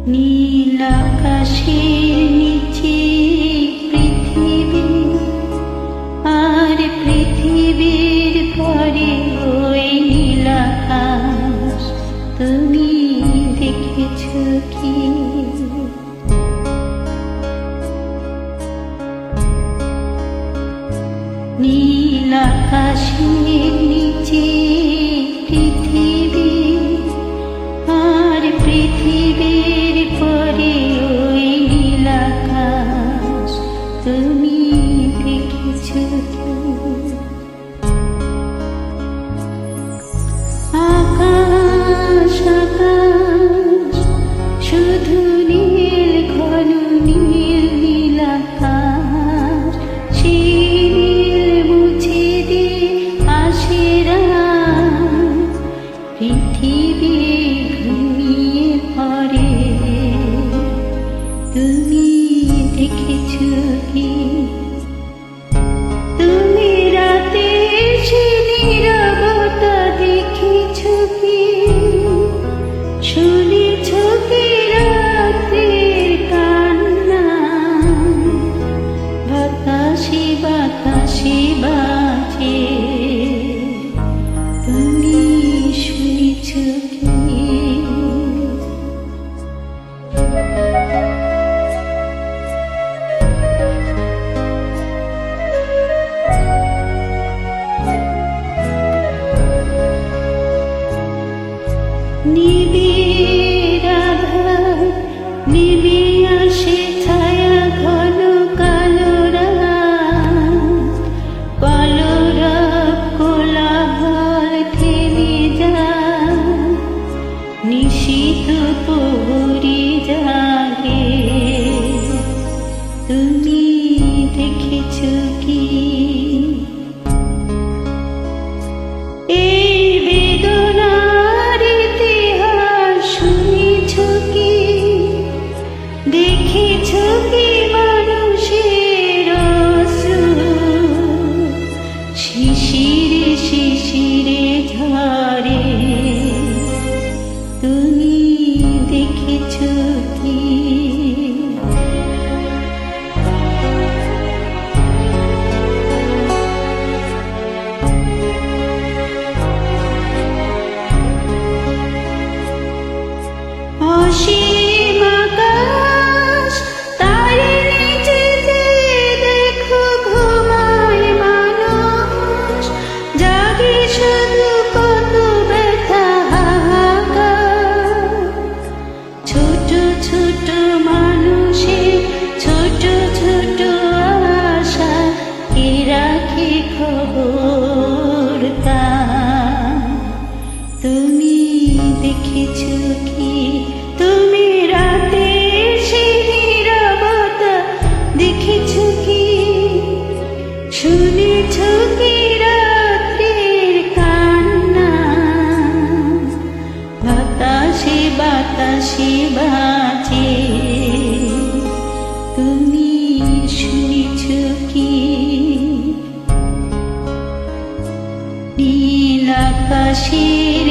নীল আকাশের নিচে পৃথিবী, আর পৃথিবীর পরে ওই নীল আকাশ। তুমি দেখেছ কি? নীল আকাশের নিচে পৃথিবী, আর পৃথিবীর পরে ওই নীল আকাশ। তুমি দেখেছ কি? আকাশ আকাশ শুধু নীল, ঘন নীল নীল আকাশ। সেই নীল মুছে দিয়ে আসে রাত, পৃথিবী ঘুমিয়ে পড়ে। তুমি দেখেছ কি? তুমি রাতে এসে নীরবতা দেখেছ কি? শুনেছ কি রাতের কান্না? বাতাসে বাতাসে বাজে, তুমি শুনেছ কি? নিবিড় আধার নেমে আসে, ছায়া ঘন কালো রাত। কলরব কোলাহল থেমে যায়, নিশীথ প্রহরী জাগে। তুমি দেখেছ কি? এই বেদনার ইতিহাস শুনেছ কি? দেখেছ কি মানুষের অশ্রু শিশিরে শিশিরে ঝরে? তুমি দেখেছ কি? অসীম আকাশ তারে নিচে দেখো, ঘুমায় মানুষ, জাগে শুধু কত ব্যথা হাহাকার। ছোট ছোট মানুষের ছোট ছোট আশা, কে রাখে খবর তার? তুমি দেখেছ কি? তুমি রাতে এসে নীরবতা দেখেছ কি? শুনেছ কি রাত্রির কান্না? বাতাসে বাতাসে বাজে, তুমি শুনেছ কি? নীল আকাশের